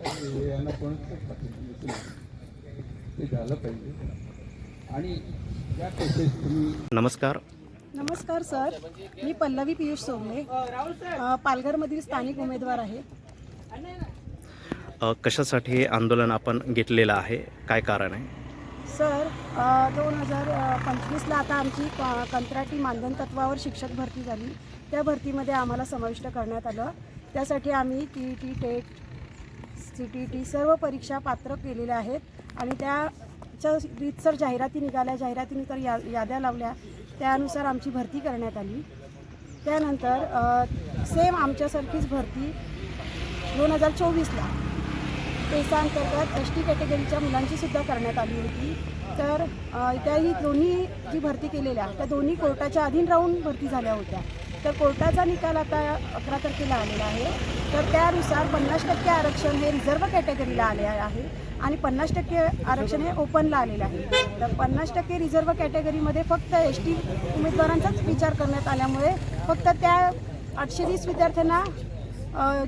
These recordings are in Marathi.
यांना कोणत्याच पाठिंबा ते झालं पाहिजे. आणि या केसेस तुम्ही नमस्कार. नमस्कार सर, मी पल्लवी पियुष सोमणे, पालघरमधील स्थानिक उमेदवार आहे. कशासाठी हे आंदोलन आपण घेतलेलं आहे, काय कारण आहे? सर, 2025ला आता आमची कंत्राटी मानधन तत्वावर शिक्षक भरती झाली. त्या भरतीमध्ये आम्हाला समाविष्ट करण्यात आलं. त्यासाठी आम्ही TET, टेट, CTET सर्व परीक्षा पात्र केलेल्या आहेत आणि त्याच्या रीतसर जाहिराती निघाल्या, जाहिरातीनंतर याद्या लावल्या, त्यानुसार आमची भरती करण्यात आली. त्यानंतर सेम आमच्यासारखीच भरती 2024ला पेसा अंतर्गत ST कॅटेगरीच्या मुलांचीसुद्धा करण्यात आली होती. तर त्याही दोन्ही जी भरती केलेल्या त्या दोन्ही कोर्टाच्या अधीन राहून भरती झाल्या होत्या. तर कोर्टाचा निकाल आता 11 तारखेला आलेला आहे. तर त्यानुसार 50% आरक्षण हे रिझर्व्ह कॅटेगरीला आले आहे आणि 50% आरक्षण हे ओपनला आलेलं आहे. तर 50% रिझर्व्ह कॅटेगरीमध्ये फक्त ST उमेदवारांचाच विचार करण्यात आल्यामुळे फक्त त्या 820 विद्यार्थ्यांना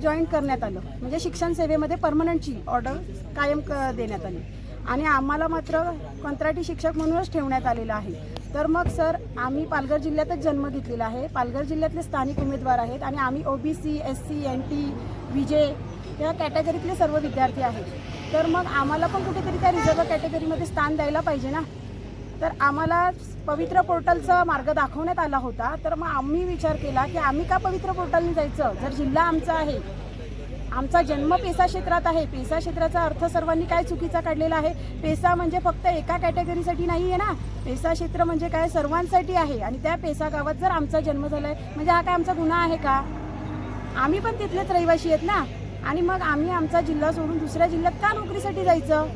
जॉईन करण्यात आलं, म्हणजे शिक्षण सेवेमध्ये परमनंटची ऑर्डर कायम देण्यात आली आणि आम्हाला मात्र कंत्राटी शिक्षक म्हणूनच ठेवण्यात आलेलं आहे. तर मग सर, आम्ही पालघर जिल्ह्यातच जन्म घेतलेला आहे, पालघर जिल्ह्यातले स्थानिक उमेदवार आहेत आणि आम्ही OBC, SC, NT, VJ या कॅटेगरीतले सर्व विद्यार्थी आहेत. तर मग आम्हाला पण कुठेतरी त्या रिझर्व्ह कॅटेगरीमध्ये स्थान द्यायला पाहिजे ना. तर आम्हाला पवित्र पोर्टलचा मार्ग दाखवण्यात आला होता. तर मग आम्ही विचार केला की आम्ही का पवित्र पोर्टलने जायचं, जर जिल्हा आमचा आहे, आमचा जन्म पेसा क्षेत्रात आहे. पेसा क्षेत्राचा अर्थ सर्वांनी काय चुकीचा काढलेला आहे. पेसा म्हणजे फक्त एका कॅटेगरीसाठी नाही आहे ना, पेसा क्षेत्र म्हणजे काय सर्वांसाठी आहे. आणि त्या पेसा गावात जर आमचा जन्म झाला आहे म्हणजे हा काय आमचा गुन्हा आहे का? आम्ही पण तिथलेच रहिवासी आहेत ना. आणि मग आम्ही आमचा जिल्हा सोडून दुसऱ्या जिल्ह्यात का नोकरीसाठी जायचं?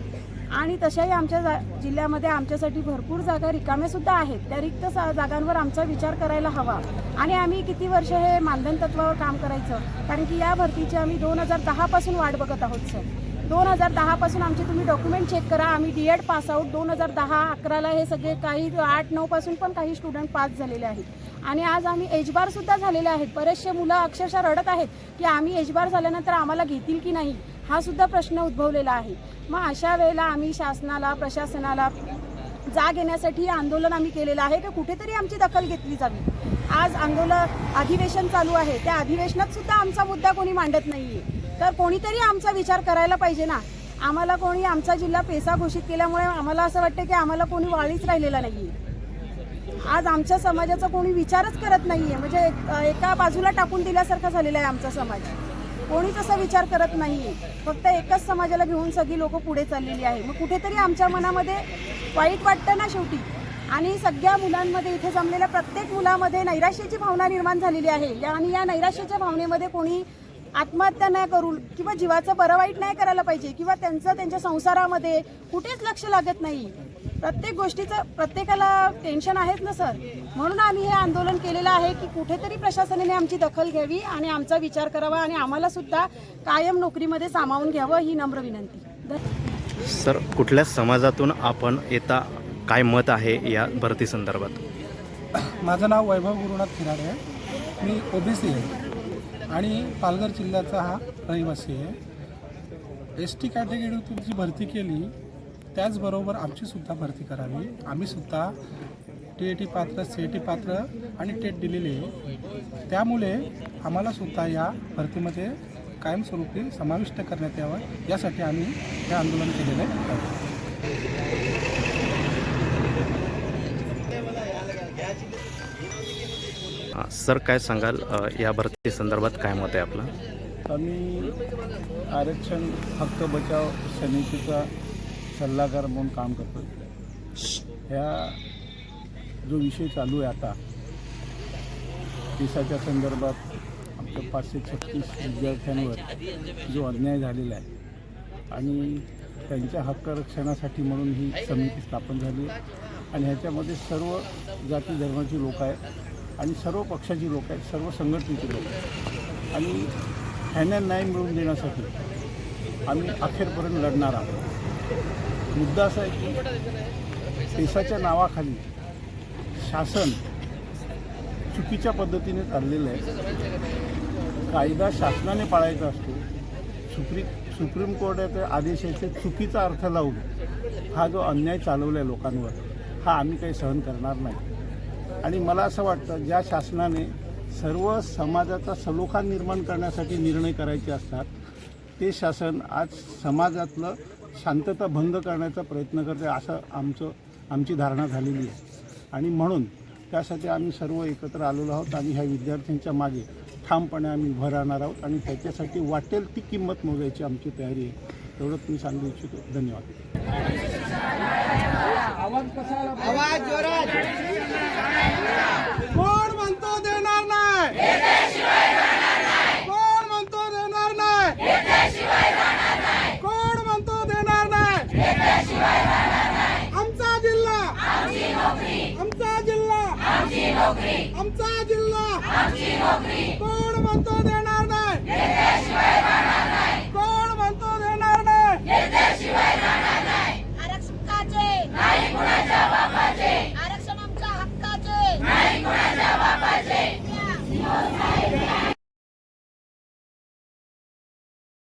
आणि तशाही आमच्या जिल्ह्यामध्ये आमच्यासाठी भरपूर जागा रिकाम्यासुद्धा आहेत. त्या रिक्त जागांवर आमचा विचार करायला हवा. आणि आम्ही किती वर्ष हे मानधन तत्वावर काम करायचं, कारण की या भरतीची आम्ही 2010 पासून वाट बघत आहोत सर. 2010 पासून आमचे तुम्ही डॉक्युमेंट चेक करा. आम्ही D.Ed पास आऊट 2010-11ला हे सगळे, काही 8-9 पासून पण काही स्टुडंट पास झालेले आहेत आणि आज आम्ही एजबार सुद्धा झालेले आहेत. बरेचसे मुलं अक्षरशः रडत आहेत की आम्ही एजबार झाल्यानंतर आम्हाला घेतील की नाही, हा सुद्धा प्रश्न उद्भवलेला आहे. मग अशा वेळेला आम्ही शासनाला, प्रशासनाला जाग येण्यासाठी आंदोलन आम्ही केलेलं आहे की कुठेतरी आमची दखल घेतली जावी. आज अधिवेशन चालू आहे, त्या अधिवेशनात सुद्धा आमचा मुद्दा कोणी मांडत नाहीये. तर कोणीतरी आमचा विचार करायला पाहिजे ना. आम्हाला कोणी, आमचा जिल्हा पेसा घोषित केल्यामुळे आम्हाला असं वाटतं की आम्हाला कोणी वाळीच राहिलेला नाहीये. आज आमच्या समाजाचा कोणी विचारच करत नाहीये, म्हणजे एका बाजूला टाकून दिल्यासारखा झालेला आहे आमचा समाज. कोणीच असा विचार करत नाहीये. फक्त एकच समाजाला घेऊन सगळी लोक पुढे चाललेली आहे. मग कुठेतरी आमच्या मनामध्ये वाईट वाटतं ना शेवटी. आणि सगळ्या मुलांमध्ये, इथे जमलेल्या प्रत्येक मुलामध्ये नैराश्याची भावना निर्माण झालेली आहे. आणि या नैराश्याच्या भावनेमध्ये कोणी आत्महत्या नाही करू किंवा जीवाचं बरं वाईट नाही करायला पाहिजे किंवा त्यांच्या संसारामध्ये कुठेच लक्ष लागत नाही. प्रत्येक गोष्टीचं प्रत्येकाला टेन्शन आहेच ना सर. म्हणून आम्ही हे आंदोलन केलेलं आहे की कुठेतरी प्रशासनाने आमची दखल घ्यावी आणि आमचा विचार करावा आणि आम्हाला सुद्धा कायम नोकरीमध्ये सामावून घ्यावं, ही नम्र विनंती. सर, कुठल्या समाजातून आपण येता, काय मत आहे या भरती संदर्भात? माझं नाव वैभव गुरुनाथ खिराडे आहे. मी OBC आहे आणि पालघर जिल्ह्याचा हा रहिवासी आहे. ST कॅटेगरीतून जी भरती केली त्याचबरोबर आमचीसुद्धा भरती करावी. आम्हीसुद्धा TET पात्र, CET पात्र आणि टेट दिलेली आहे. त्यामुळे आम्हालासुद्धा या भरतीमध्ये कायमस्वरूपी समाविष्ट करण्यात यावं, यासाठी आम्ही हे आंदोलन केलेलं आहे. सर, काय सांगाल या भरती संदर्भात, काय मत आहे आपलं? आम्ही आरक्षण हक्क बचाव समितीचा सल्लागार म्हणून काम करतो. ह्या जो विषय चालू आहे आता पेसाच्या संदर्भात, आमच्या 536 विद्यार्थ्यांवर जो अन्याय झालेला आहे आणि त्यांच्या हक्क रक्षणासाठी म्हणून ही समिती स्थापन झाली आणि ह्याच्यामध्ये सर्व जाती धर्माची लोक आहेत आणि सर्व पक्षाची लोक आहेत, सर्व संघटनेची लोक आहेत आणि ह्यांना न्याय मिळवून देण्यासाठी आम्ही अखेरपर्यंत लढणार आहोत. मुद्दा असा आहे की पेसाच्या नावाखाली शासन चुकीच्या पद्धतीने चाललेलं आहे. कायदा शासनाने पाळायचा असतो, सुप्रीम कोर्टाच्या आदेशाचे चुकीचा अर्थ लावून हा जो अन्याय चालवला आहे लोकांवर, हा आम्ही काही सहन करणार नाही. आणि मला असं वाटतं, ज्या शासनाने सर्व समाजाचा सलोखा निर्माण करण्यासाठी निर्णय करायचे असतात, ते शासन आज समाजातलं शांतता भंग करण्याचा प्रयत्न करते, असं आमची धारणा झालेली आहे. आणि म्हणून त्यासाठी आम्ही सर्व एकत्र आलेलो आहोत आणि ह्या विद्यार्थ्यांच्या मागे ठामपणे आम्ही उभं राहणार आहोत आणि त्याच्यासाठी वाटेल ती किंमत मोजायची आमची तयारी आहे. एवढंच मी सांगू इच्छितो. धन्यवाद. कोण म्हणतो देणार नाही? कोण म्हणतो देणार नाही? कोण म्हणतो देणार नाही? आमचा जिल्हा, आमचा जिल्हा, आमचा जिल्हा. कोण म्हणतो देणार नाही?